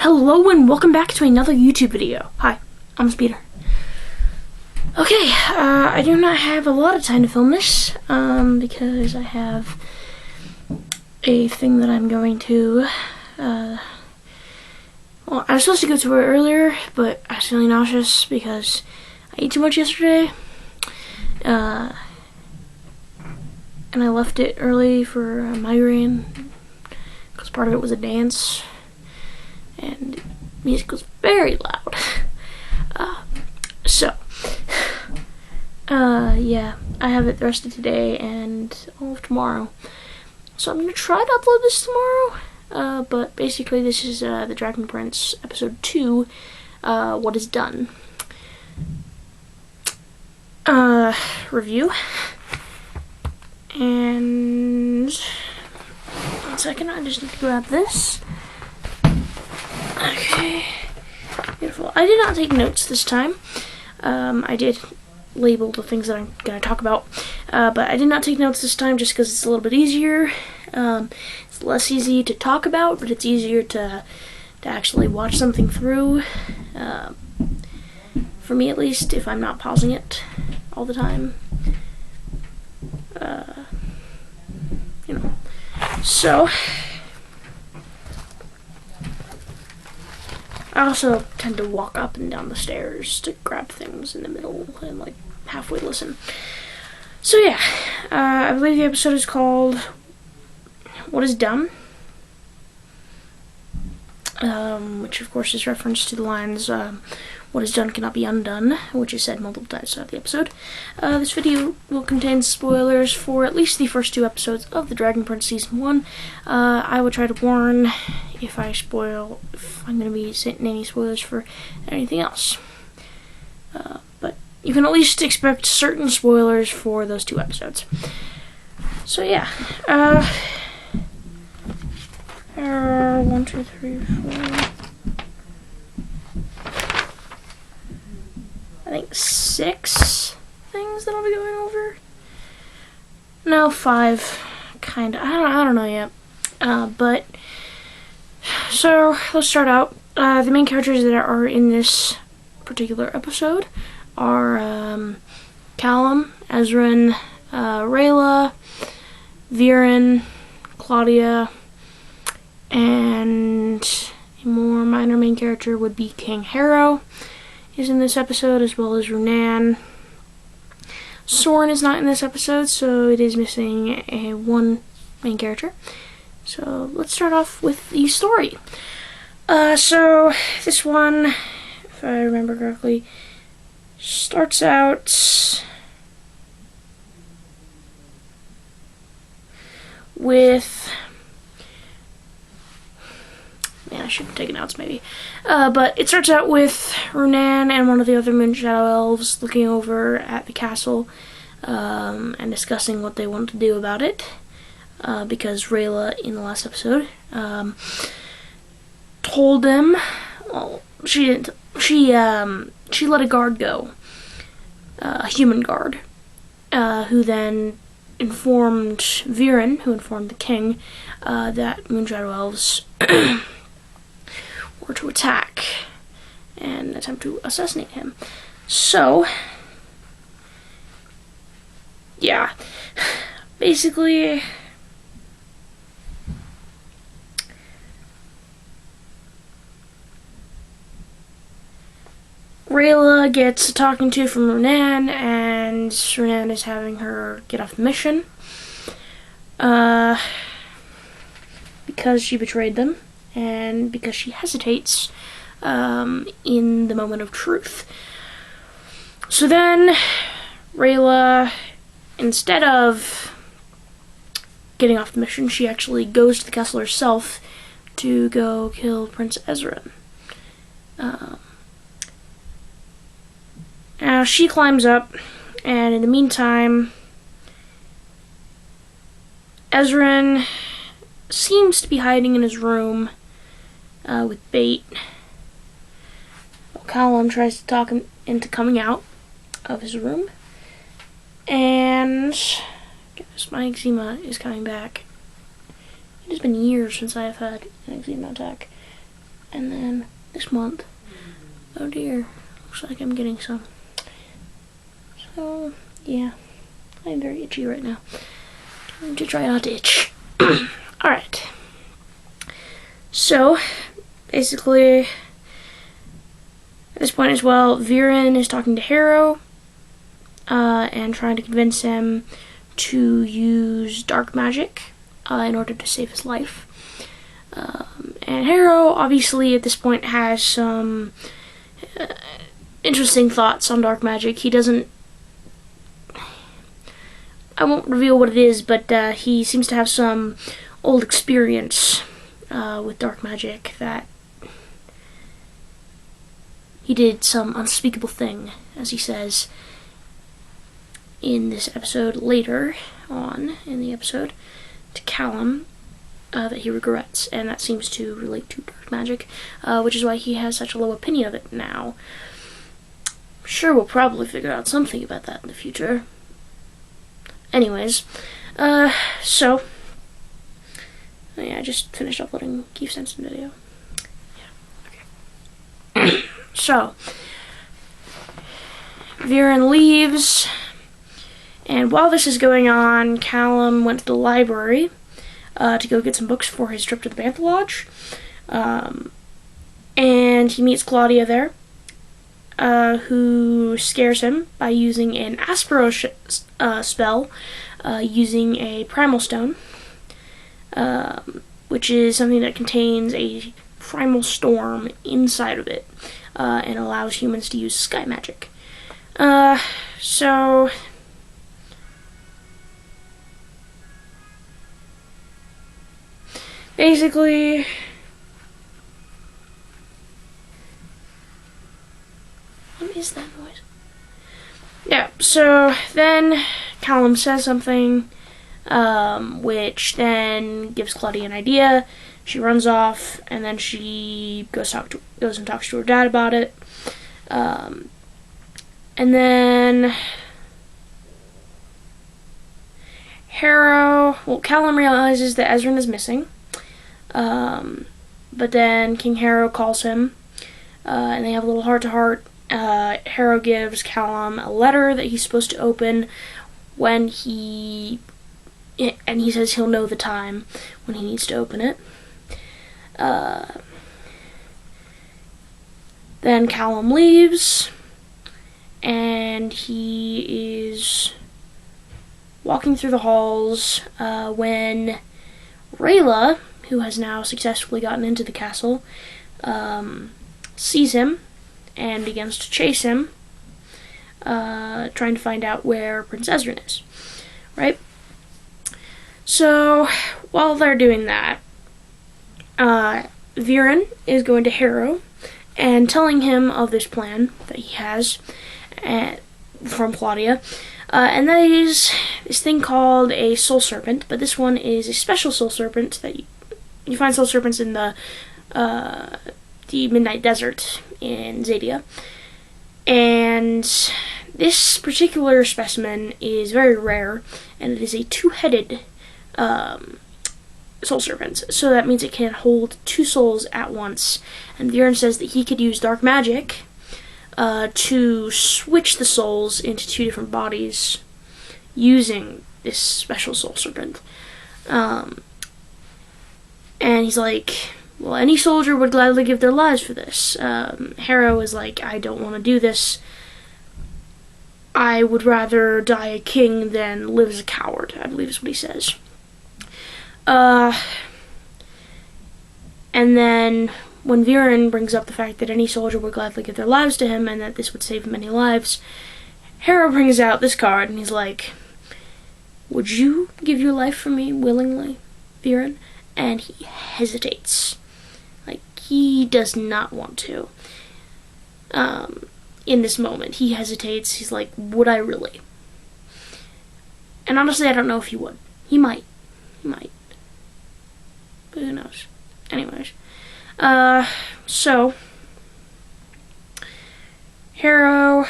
Hello and welcome back to another YouTube video. Hi, I'm Speeder. Okay, I do not have a lot of time to film this, because I have a thing that I'm going to, well, I was supposed to go to it earlier, but I was feeling nauseous because I ate too much yesterday, and I left it early for a migraine, because part of it was a dance. And music was very loud. Yeah, I have it the rest of today and all of tomorrow. So I'm gonna try to upload this tomorrow. But basically this is the Dragon Prince episode 2, What Is Done. Review. And 1 second, I just need to grab this. Okay, beautiful. I did not take notes this time. I did label the things that I'm going to talk about, but I did not take notes this time just because it's a little bit easier. It's less easy to talk about, but it's easier to actually watch something through. For me at least, if I'm not pausing it all the time. So I also tend to walk up and down the stairs to grab things in the middle and like halfway listen. So yeah, I believe the episode is called What Is Done, which of course is reference to the lines, what is done cannot be undone, which is said multiple times throughout the episode. This video will contain spoilers for at least the first 2 episodes of the Dragon Prince Season 1. I will try to warn if I'm going to be saying any spoilers for anything else. But you can at least expect certain spoilers for those 2 episodes. So yeah. 1, 2, 3, 4... I think 6 things that I'll be going over. No, 5, kinda. I don't know yet. But so let's start out. The main characters that are in this particular episode are Callum, Ezran, Rayla, Viren, Claudia, and a more minor main character would be King Harrow is in this episode, as well as Runan. Soren is not in this episode, so it is missing one main character. So let's start off with the story. So this one, if I remember correctly, starts out with... Man, I should have taken notes maybe. But it starts out with Runan and one of the other Moonshadow Elves looking over at the castle and discussing what they want to do about it. Because Rayla, in the last episode, told them, well, she didn't, she let a guard go, a human guard, who then informed Viren, who informed the king, that Moonshadow Elves were to attack and attempt to assassinate him. So, yeah, basically, Rayla gets a talking to from Runan, and Runan is having her get off the mission, because she betrayed them, and because she hesitates in the moment of truth. So then, Rayla, instead of getting off the mission, she actually goes to the castle herself to go kill Prince Ezran. Now she climbs up, and in the meantime, Ezran seems to be hiding in his room with bait. Callum tries to talk him into coming out of his room, and goodness, my eczema is coming back. It has been years since I have had an eczema attack. And then this month. Oh dear, looks like I'm getting some. So, yeah, I'm very itchy right now. Time to try not to itch. Alright. So, basically, at this point as well, Viren is talking to Harrow, and trying to convince him to use dark magic in order to save his life. And Harrow, obviously, at this point has some interesting thoughts on dark magic. He doesn't... I won't reveal what it is, but he seems to have some old experience with dark magic, that he did some unspeakable thing, as he says in this episode later on in the episode, to Callum, that he regrets, and that seems to relate to dark magic, which is why he has such a low opinion of it now. I'm sure we'll probably figure out something about that in the future. Anyways, so, yeah, I just finished uploading Keith Stenson video. Yeah, okay. So, Viren leaves, and while this is going on, Callum went to the library to go get some books for his trip to the Bantha Lodge, and he meets Claudia there, who scares him by using an Aspero spell, using a Primal Stone, which is something that contains a primal storm inside of it, and allows humans to use sky magic. So... basically... what is that noise? Yeah, so then Callum says something, which then gives Claudia an idea. She runs off, and then she goes and talks to her dad about it. And then Callum realizes that Ezran is missing. But then King Harrow calls him, and they have a little heart-to-heart. Harrow gives Callum a letter that he's supposed to open and he says he'll know the time when he needs to open it. Then Callum leaves, and he is walking through the halls when Rayla, who has now successfully gotten into the castle, sees him and begins to chase him, trying to find out where Prince Ezran is, right? So, while they're doing that, Viren is going to Harrow and telling him of this plan that he has from Claudia, and that is this thing called a soul serpent, but this one is a special soul serpent that you find soul serpents in the Midnight Desert in Xadia. And this particular specimen is very rare, and it is a two-headed soul serpent. So that means it can hold two souls at once. And Viren says that he could use dark magic to switch the souls into two different bodies using this special soul serpent. And he's like, well, any soldier would gladly give their lives for this. Harrow is like, I don't want to do this. I would rather die a king than live as a coward, I believe is what he says. And then when Viren brings up the fact that any soldier would gladly give their lives to him and that this would save many lives, Harrow brings out this card and he's like, would you give your life for me willingly, Viren? And he hesitates. Like, he does not want to. In this moment, he hesitates. He's like, would I really? And honestly, I don't know if he would. He might. He might. But who knows? Anyways. So, Harrow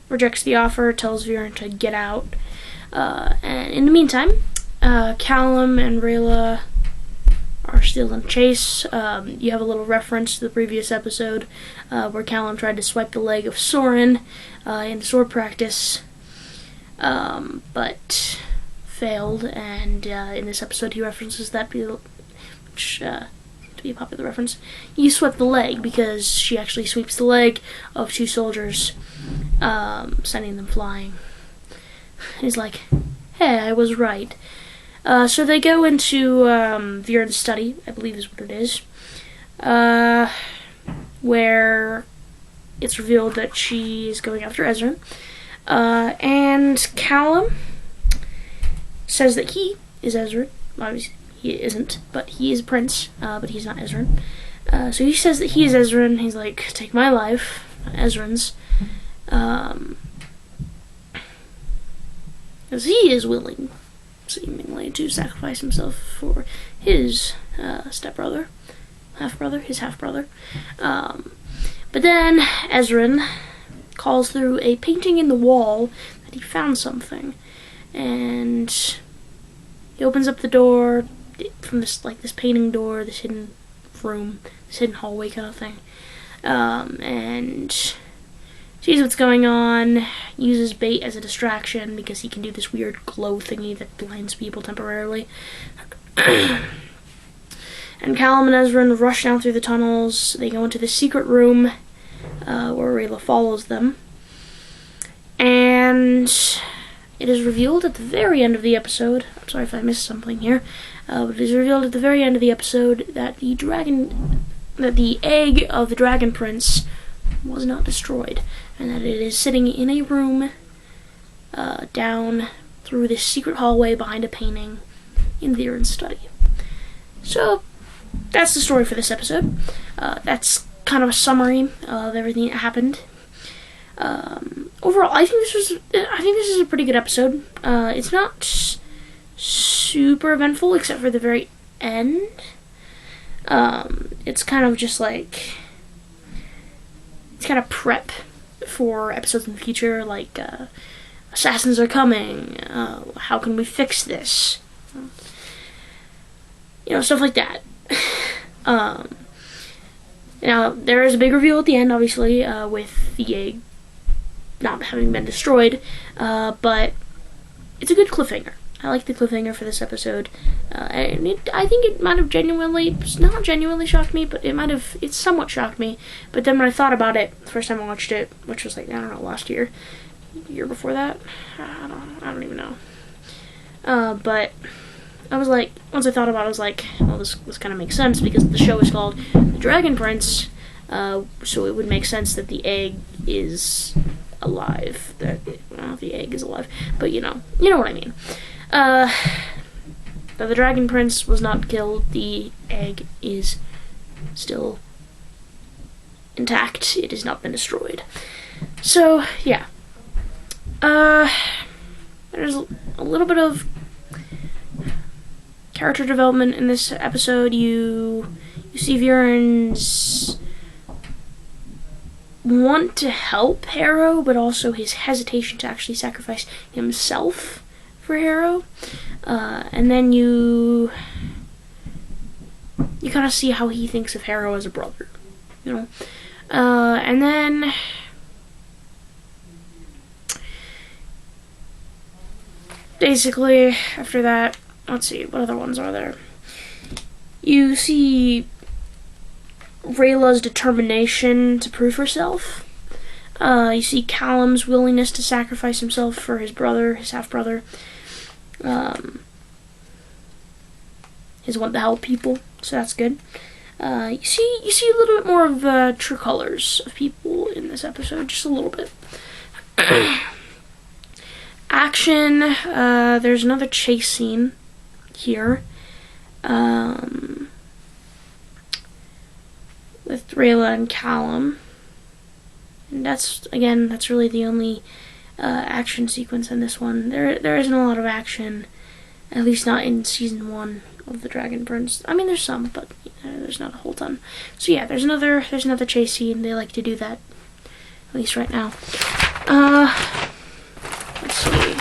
rejects the offer, tells Viren to get out. And in the meantime, Callum and Rayla are still in chase. You have a little reference to the previous episode where Callum tried to swipe the leg of Soren in sword practice, but failed, and in this episode he references that, which to be a popular reference. You swept the leg because she actually sweeps the leg of 2 soldiers, sending them flying. He's like, hey, I was right. So they go into Viren's study, I believe is what it is, where it's revealed that she is going after Ezran. And Callum says that he is Ezran. Obviously, he isn't, but he is a prince, but he's not Ezran. So he says that he is Ezran. He's like, take my life, Ezran's. Because he is willing, seemingly, to sacrifice himself for his stepbrother, his half-brother. But then Ezran calls through a painting in the wall that he found something, and he opens up the door from this painting door, this hidden room, this hidden hallway kind of thing, and sees what's going on, uses bait as a distraction because he can do this weird glow thingy that blinds people temporarily. And Callum and Ezran rush down through the tunnels. They go into the secret room where Rayla follows them. And it is revealed at the very end of the episode, I'm sorry if I missed something here, but it is revealed at the very end of the episode that the egg of the Dragon Prince was not destroyed, and that it is sitting in a room down through this secret hallway behind a painting in Viren's study. So that's the story for this episode. That's kind of a summary of everything that happened. Overall, I think this is a pretty good episode. It's not super eventful except for the very end. It's kind of just like, it's kind of prep for episodes in the future, like assassins are coming, how can we fix this, stuff like that. Now there is a big reveal at the end, obviously, with the egg not having been destroyed, but it's a good cliffhanger. I like the cliffhanger for this episode, and I think it might have not genuinely shocked me, but it somewhat shocked me. But then when I thought about it, the first time I watched it, which was last year, year before that, I don't even know. But I was like, once I thought about it, I was like, well, this kind of makes sense because the show is called The Dragon Prince, so it would make sense that the egg is alive. The egg is alive, but you know what I mean. But the Dragon Prince was not killed. The egg is still intact. It has not been destroyed. So, yeah. There's a little bit of character development in this episode. You see Viren's want to help Harrow, but also his hesitation to actually sacrifice himself for Harrow, and then you kind of see how he thinks of Harrow as a brother, and then basically after that, let's see, what other ones are there? You see Rayla's determination to prove herself. You see Callum's willingness to sacrifice himself for his brother, his half-brother. His want to help people, so that's good. You see a little bit more of true colors of people in this episode, just a little bit. Action. There's another chase scene here. With Rayla and Callum. And that's really the only action sequence in this one. There isn't a lot of action, at least not in season 1 of The Dragon Prince. I mean, there's some, but there's not a whole ton. So yeah, there's another chase scene. They like to do that, at least right now. Let's see.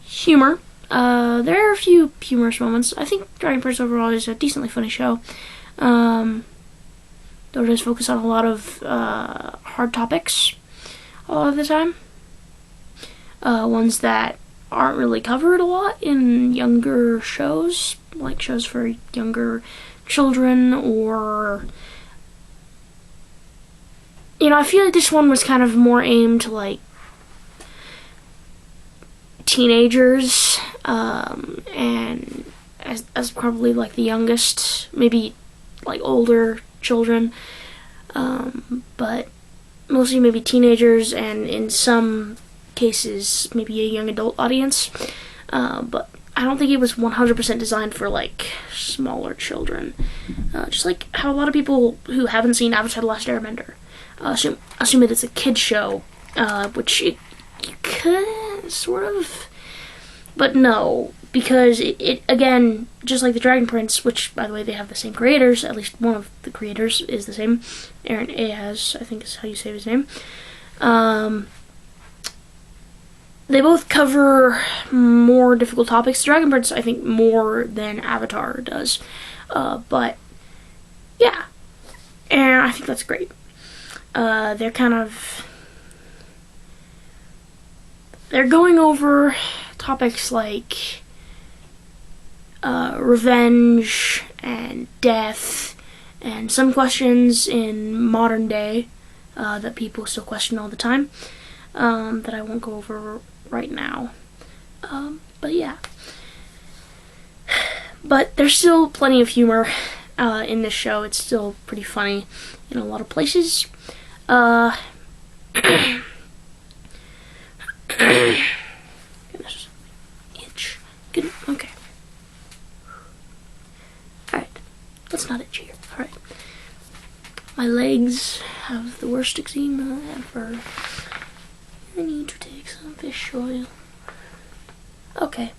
Humor. There are a few humorous moments. I think Dragon Prince overall is a decently funny show. Though it does focus on a lot of hard topics a lot of the time. Ones that aren't really covered a lot in younger shows, like shows for younger children, or I feel like this one was kind of more aimed to like teenagers, and as probably like the youngest, maybe like older children, but mostly maybe teenagers, and in some cases maybe a young adult audience, but I don't think it was 100% designed for like smaller children, just like how a lot of people who haven't seen Avatar: The Last Airbender assume that it's a kid show, which you could sort of, but no, because it again, just like the Dragon Prince, which by the way they have the same creators, at least one of the creators is the same, Aaron Ayaz, I think is how you say his name. They both cover more difficult topics. Dragon Prince, I think, more than Avatar does. But, yeah. And I think that's great. They're going over topics like revenge and death, and some questions in modern day that people still question all the time, that I won't go over right now. But yeah. But there's still plenty of humor in this show. It's still pretty funny in a lot of places. Goodness. Itch. Good. Okay. Alright. Let's not itch here. Alright. My legs have the worst eczema ever. I need to take some fish oil. Okay.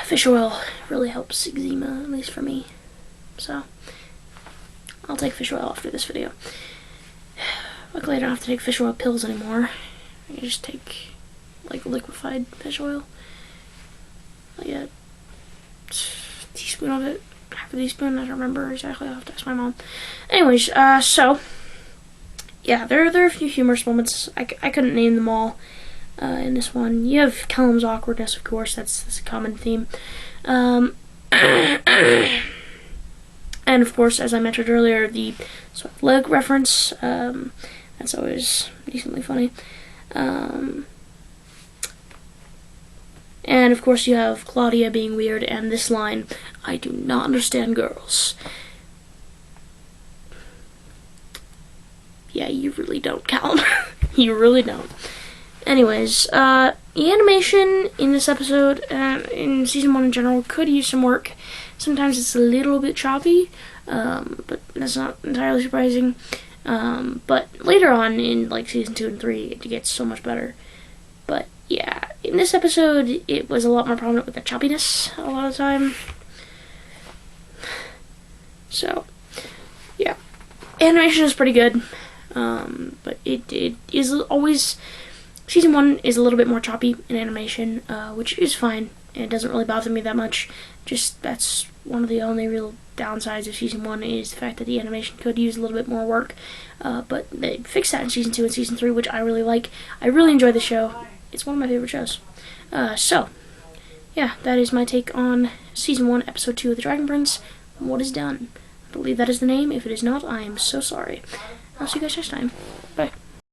Fish oil really helps eczema, at least for me. So, I'll take fish oil after this video. Luckily I don't have to take fish oil pills anymore. I can just take, like, liquefied fish oil. Like a teaspoon of it. Half a teaspoon, I don't remember exactly. I'll have to ask my mom. Anyways, so yeah, there are a few humorous moments. I couldn't name them all in this one. You have Callum's awkwardness, of course. That's a common theme. And of course, as I mentioned earlier, the swept leg reference. That's always decently funny. And of course, you have Claudia being weird, and this line, "I do not understand girls." Yeah, you really don't, Callum. You really don't. Anyways, the animation in this episode, in season 1 in general, could use some work. Sometimes it's a little bit choppy, but that's not entirely surprising. But later on in like season 2 and 3, it gets so much better. But yeah, in this episode, it was a lot more prominent with the choppiness a lot of the time. So, yeah. Animation is pretty good. But it is always, season 1 is a little bit more choppy in animation, which is fine. It doesn't really bother me that much. Just, that's one of the only real downsides of season 1 is the fact that the animation could use a little bit more work. But they fixed that in season 2 and season 3, which I really like. I really enjoy the show. It's one of my favorite shows. So, yeah, that is my take on season 1, episode 2 of The Dragon Prince, What Is Done. I believe that is the name. If it is not, I am so sorry. I'll see you guys next time. Bye.